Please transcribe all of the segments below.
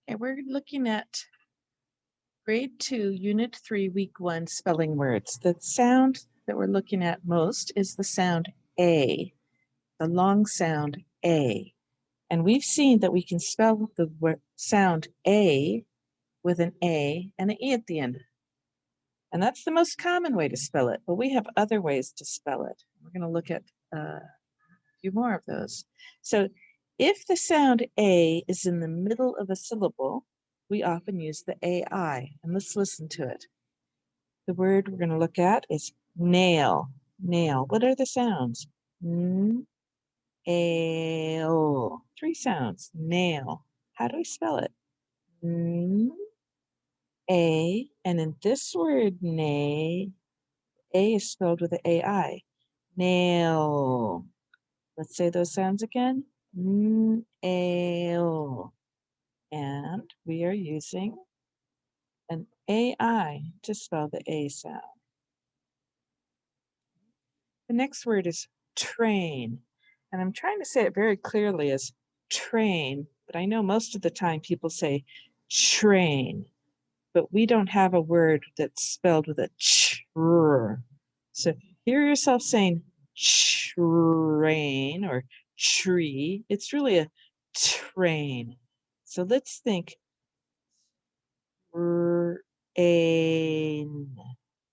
Okay, we're looking at grade 2, unit 3, week 1 spelling words. The sound that we're looking at most is the sound A, the long sound A. And we've seen that we can spell the sound A with an A and an E at the end. And that's the most common way to spell it, but we have other ways to spell it. We're going to look at a few more of those. So if the sound A is in the middle of a syllable, we often use the AI, and let's listen to it. The word we're going to look at is nail. Nail. What are the sounds? N, A, L. 3 sounds. Nail. How do we spell it? N, A, and in this word, nay, A is spelled with an AI. Nail. Let's say those sounds again. Nail. And we are using an AI to spell the A sound. The next word is train. And I'm trying to say it very clearly as train, but I know most of the time people say train, but we don't have a word that's spelled with a tr. So hear yourself saying train or tree. It's really a train. So let's think train.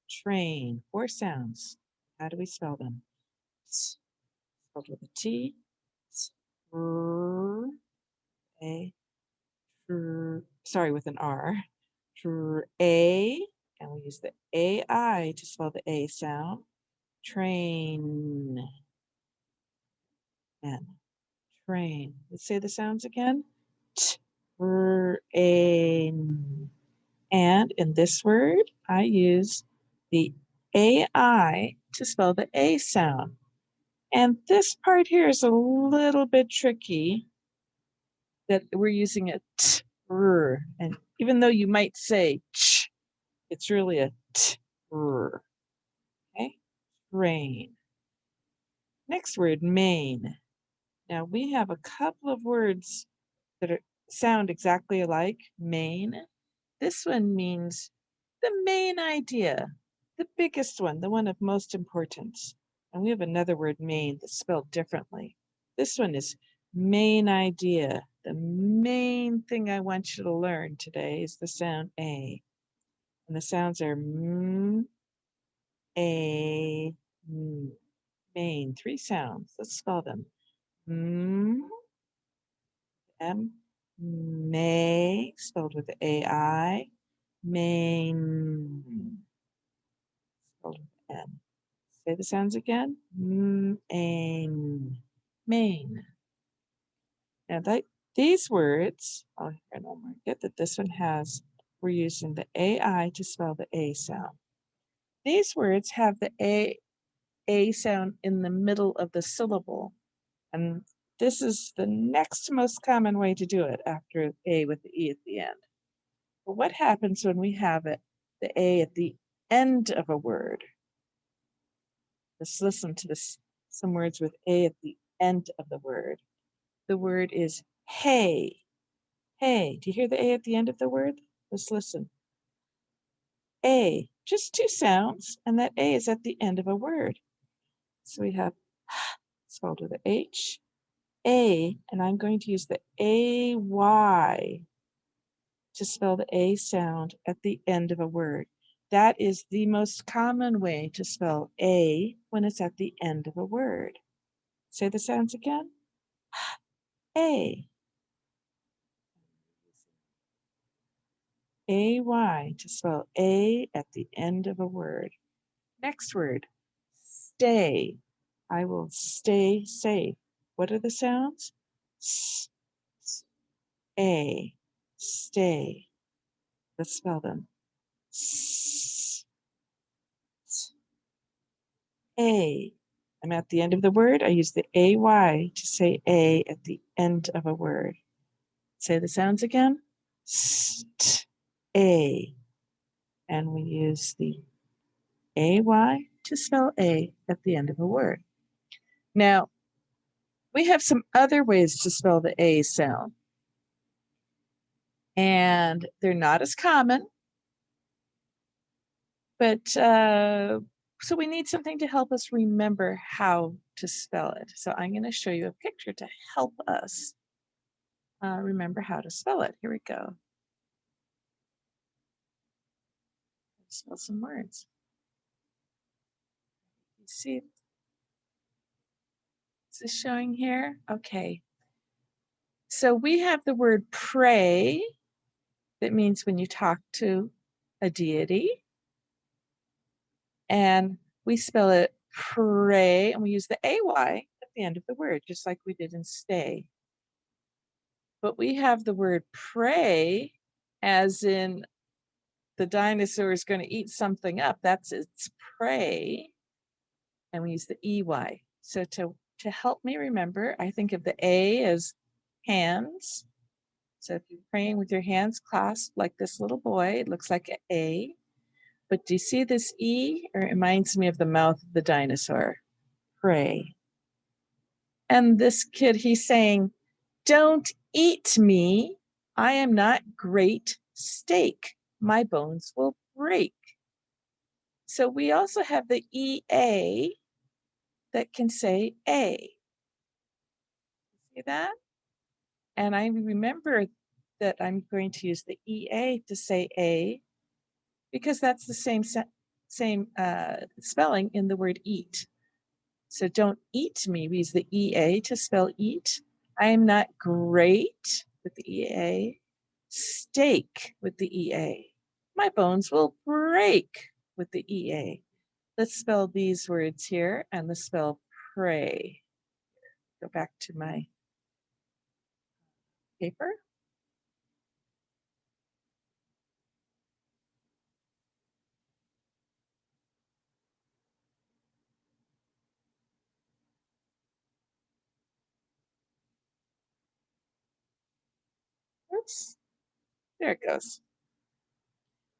Train. 4 sounds. How do we spell them? Spelled with a T. Sorry, with an R. A, and we use the AI to spell the A sound. Train. And train. Let's say the sounds again. Train. And in this word, I use the AI to spell the A sound. And this part here is a little bit tricky that we're using a t, r, and even though you might say ch, it's really a t, r. Okay, train. Next word, main. Now we have a couple of words that sound exactly alike. Main. This one means the main idea, the biggest one, the one of most importance. And we have another word, main, that's spelled differently. This one is main idea. The main thing I want you to learn today is the sound A. And the sounds are m, A, m. Main, 3 sounds. Let's spell them. M, M, may, spelled with the A-I. Main, spelled with N. Say the sounds again. Main. Main. Now these words, oh, here, no more. Get that this one has, we're using the AI to spell the A sound. These words have the A sound in the middle of the syllable. And this is the next most common way to do it after A with the E at the end. But what happens when we have it, the A at the end of a word? Let's listen to this, some words with A at the end of the word. The word is hey. Hey. Do you hear the A at the end of the word? Let's listen. A. Just 2 sounds, and that A is at the end of a word. So we have spelled with an H, A, and I'm going to use the AY to spell the A sound at the end of a word. That is the most common way to spell A when it's at the end of a word. Say the sounds again. A. AY to spell A at the end of a word. Next word, stay. I will stay safe. What are the sounds? S, A, stay. Let's spell them. S, A. I'm at the end of the word. I use the AY to say A at the end of a word. Say the sounds again. St, A. And we use the AY to spell A at the end of a word. Now, we have some other ways to spell the A sound. and they're not as common, but so we need something to help us remember how to spell it. So I'm going to show you a picture to help us remember how to spell it. Here we go. Spell some words. You see, is this showing here? Okay. So we have the word pray. That means when you talk to a deity. And we spell it pray, and we use the AY at the end of the word, just like we did in stay. But we have the word pray as in the dinosaur is going to eat something up. That's its prey. And we use the EY. So to help me remember, I think of the A as hands. So if you're praying with your hands clasped like this little boy, it looks like an A. But do you see this E? It reminds me of the mouth of the dinosaur. Pray. And this kid, he's saying, don't eat me. I am not great steak. My bones will break. So we also have the EA that can say A. See that? And I remember that I'm going to use the EA to say A because that's the same spelling in the word eat. So don't eat me. We use the EA to spell eat. I am not great with the EA. Steak with the EA. My bones will break with the EA. Let's spell these words here and let's spell pray. Go back to my paper. Oops, there it goes.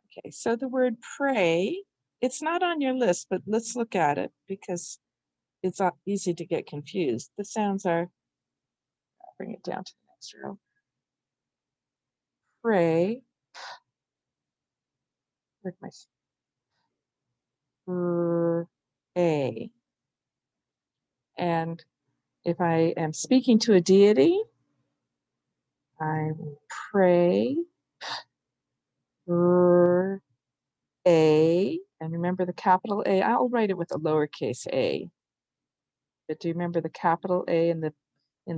Okay, so the word pray, it's not on your list, but let's look at it because it's easy to get confused. The sounds are, I'll bring it down to the next row. Pray, where's my A. And if I am speaking to a deity, I will pray A. And remember the capital A. I'll write it with a lowercase a. But do you remember the capital A in the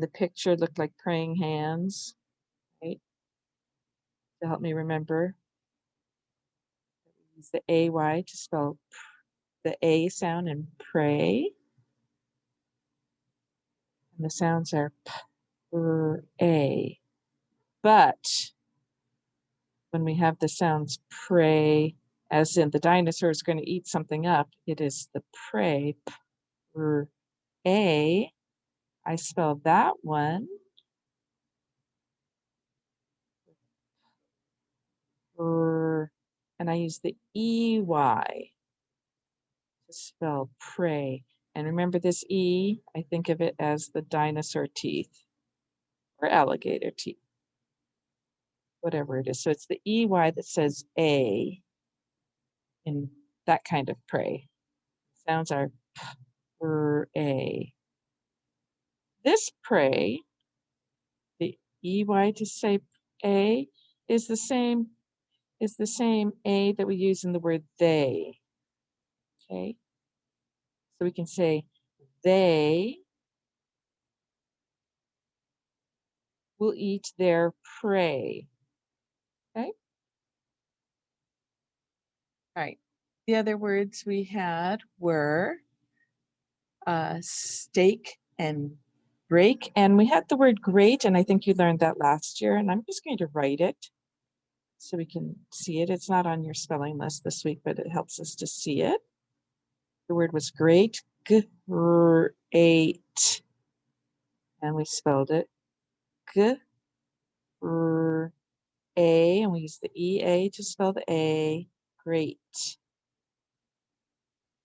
picture looked like praying hands, right? To help me remember. Use the AY to spell the A sound in pray. And the sounds are A. But when we have the sounds pray, as in the dinosaur is going to eat something up, it is the pray, A. I spell that one, and I use the EY to spell pray. And remember this E, I think of it as the dinosaur teeth or alligator teeth, whatever it is. So it's the EY that says A in that kind of pray. Sounds are A. This pray, the EY to say A, is the same A that we use in the word they. Okay. So we can say they will eat their prey. Okay. All right. The other words we had were steak and break. And we had the word great, and I think you learned that last year. And I'm just going to write it so we can see it. It's not on your spelling list this week, but it helps us to see it. The word was great, great. And we spelled it A, and we use the EA to spell the A. Great.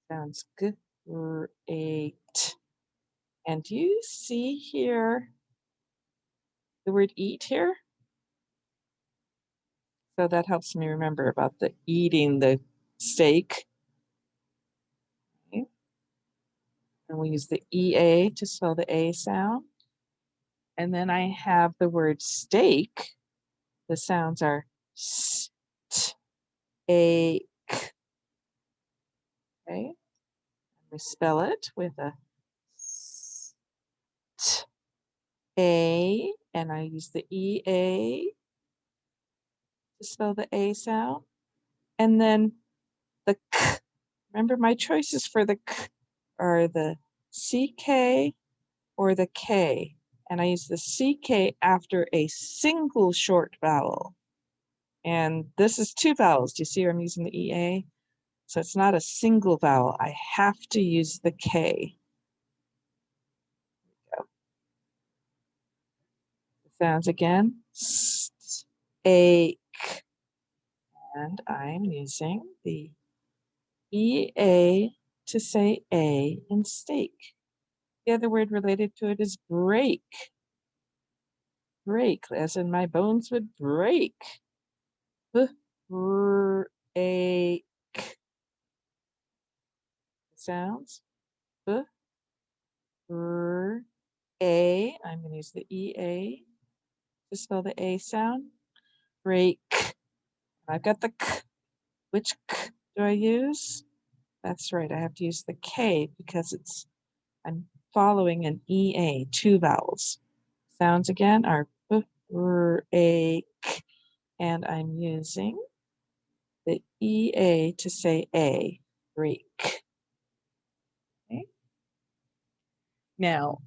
Sounds great. And do you see here the word eat here? So that helps me remember about the eating the steak. Okay. And we use the EA to spell the A sound. And then I have the word steak. The sounds are S, T, A, K. Okay. We spell it with a S, T, A, and I use the EA to spell the A sound. And then the K. Remember, my choices for the K are the CK or the K. And I use the CK after a single short vowel. And this is two vowels. Do you see where I'm using the EA? So it's not a single vowel. I have to use the K. Sounds again. St, ache. And I'm using the EA to say A in steak. The other word related to it is break. Break, as in my bones would break. Break. Sounds. A. I'm going to use the EA to spell the A sound. Break. I've got the K. Which K do I use? That's right. I have to use the K because I'm following an EA, two vowels. Sounds again are break, and I'm using the EA to say A, break. Okay. Now,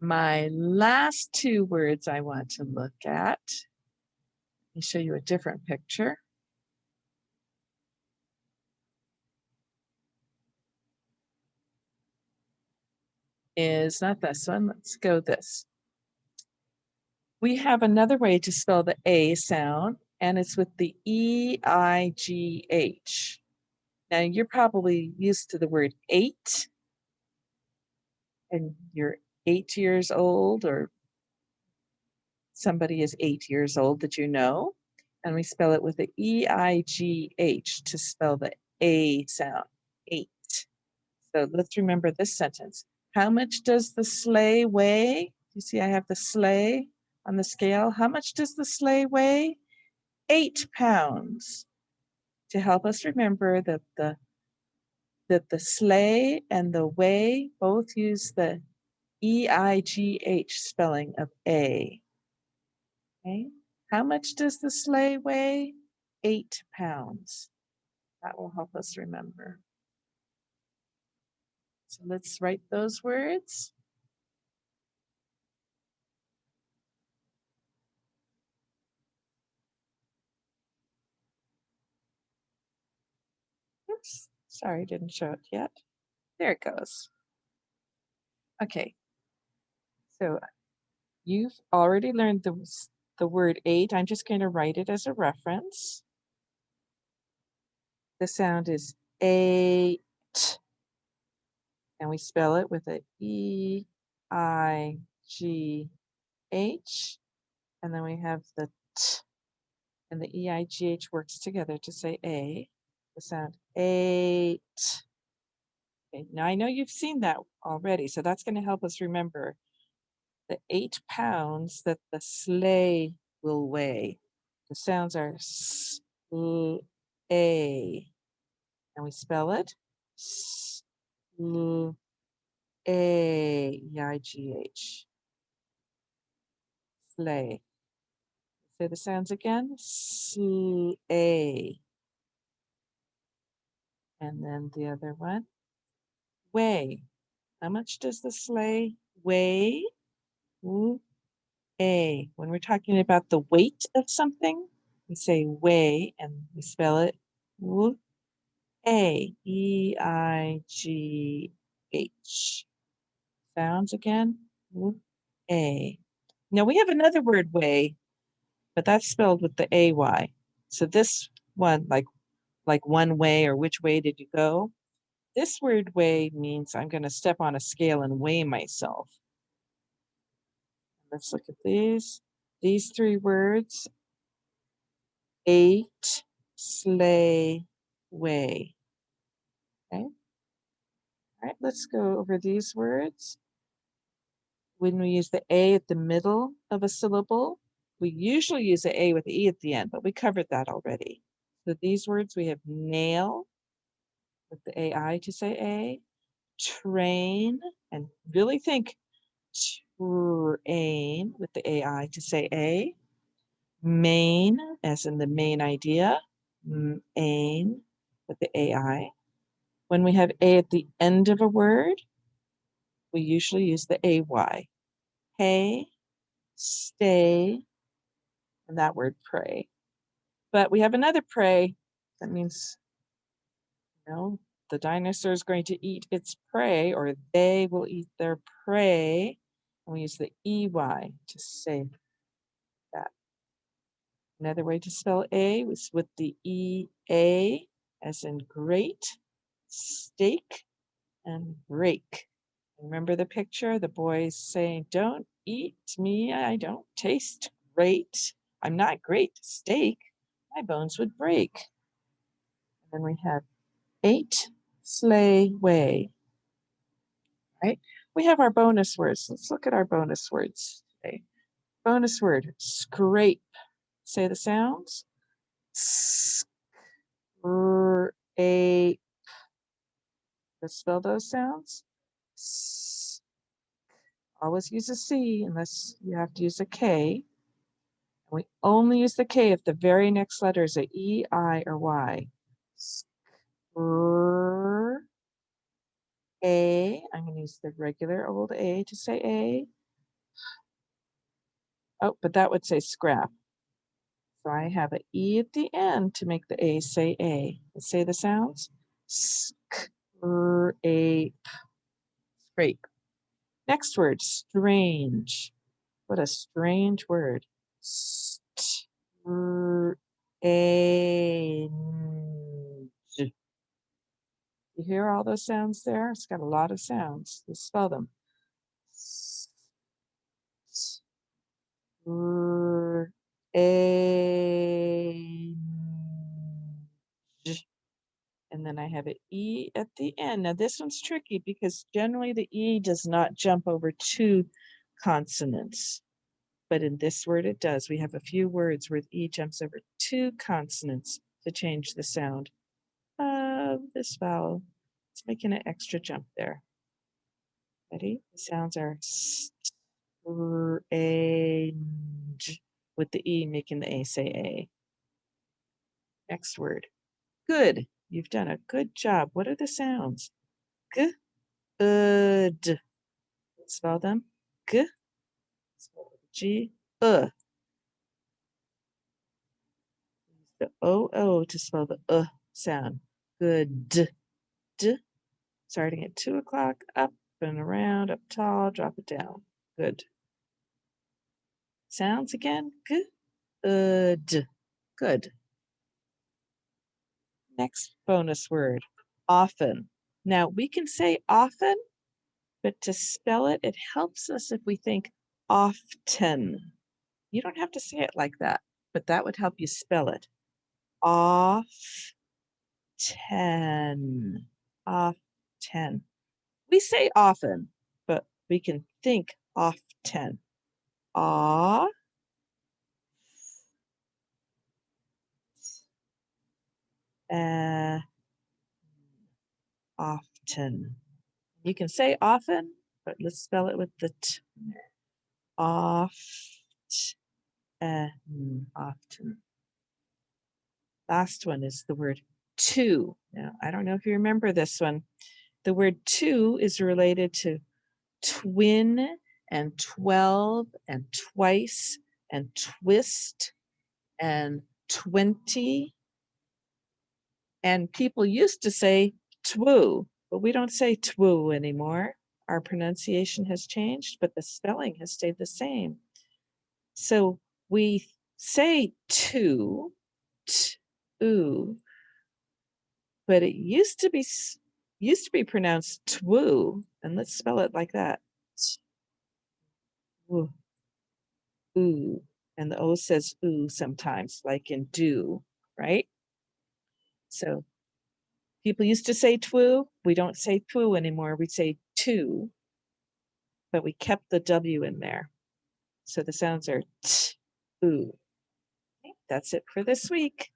my last two words I want to look at, let me show you a different picture. Is not this one. Let's go this. We have another way to spell the A sound, and it's with the E-I-G-H. Now, you're probably used to the word 8, and you're 8 years old, or somebody is 8 years old that you know, and we spell it with the E-I-G-H to spell the A sound, 8. So let's remember this sentence. How much does the sleigh weigh? You see I have the sleigh on the scale. How much does the sleigh weigh? 8 pounds. To help us remember that the sleigh and the weigh both use the E-I-G-H spelling of A. Okay. How much does the sleigh weigh? 8 pounds. That will help us remember. So let's write those words. Oops, sorry, didn't show it yet. There it goes. Okay, so you've already learned the word 8. I'm just going to write it as a reference. The sound is 8, and we spell it with a E-I-G-H, and then we have the T, and the E-I-G-H works together to say A. The sound 8. Okay, now I know you've seen that already, so that's going to help us remember the 8 pounds that the sleigh will weigh. The sounds are S, L, A, and we spell it S, L, A, E-I-G-H. Sleigh. Say the sounds again. Sleigh. And then the other one. Weigh. How much does the sleigh weigh? A. When we're talking about the weight of something, we say weigh and we spell it A, E-I-G-H. Sounds again, A. Now we have another word weigh, but that's spelled with the A-Y. So this one, like one way or which way did you go? This word weigh means I'm going to step on a scale and weigh myself. Let's look at these. These three words 8 sleigh way. Okay. All right, let's go over these words. When we use the A at the middle of a syllable, we usually use the A with the E at the end, but we covered that already. So these words, we have nail with the AI to say A, train, and really think train with the AI to say A, main, as in the main idea, ain with the AI. When we have A at the end of a word, we usually use the AY. Hey, stay, and that word pray. But we have another prey. That means, the dinosaur is going to eat its prey, or they will eat their prey. And we use the EY to say that. Another way to spell A was with the EA, as in great, steak, and break. Remember the picture? The boy's saying, "Don't eat me, I don't taste great. I'm not great steak. My bones would break." And then we have 8 sleigh way, right? We have our bonus words. Let's look at our bonus words today. Bonus word, scrape. Say the sounds. Scrape. Let's spell those sounds. Always use a C unless you have to use a K. We only use the K if the very next letter is a E, I, or Y. A. I'm going to use the regular old A to say A. Oh, but that would say scrap. So I have an E at the end to make the A say A. Let's say the sounds. Scrape. Scrape. Next word, strange. What a strange word. Strange. You hear all those sounds there? It's got a lot of sounds. Let's spell them. And then I have an E at the end. Now this one's tricky because generally the E does not jump over 2 consonants. But in this word it does. We have a few words where the E jumps over 2 consonants to change the sound of this vowel. It's making an extra jump there. Ready? The sounds are strange with the E making the A say A. Next word. Good. You've done a good job. What are the sounds? G, good. Spell them. G, G, Use the O to spell the sound. Good. D. Starting at 2 o'clock, up and around, up tall, drop it down. Good. Sounds again. Good. Good. Next bonus word, often. Now we can say often, but to spell it, it helps us if we think often. You don't have to say it like that, but that would help you spell it. Often. Often. We say often, but we can think often. Often. You can say often, but let's spell it with the T. Often. Last one is the word two. Now, I don't know if you remember this one. The word two is related to twin and 12 and twice and twist and 20. And people used to say twoo, but we don't say twoo anymore. Our pronunciation has changed, but the spelling has stayed the same. So we say two, t-oo, but it used to be pronounced twoo, and let's spell it like that. Twoo. Ooh. And the O says oo sometimes, like in do, right? So people used to say twoo. We don't say twoo anymore. We say two, but we kept the W in there. So the sounds are t, oo. Okay, that's it for this week.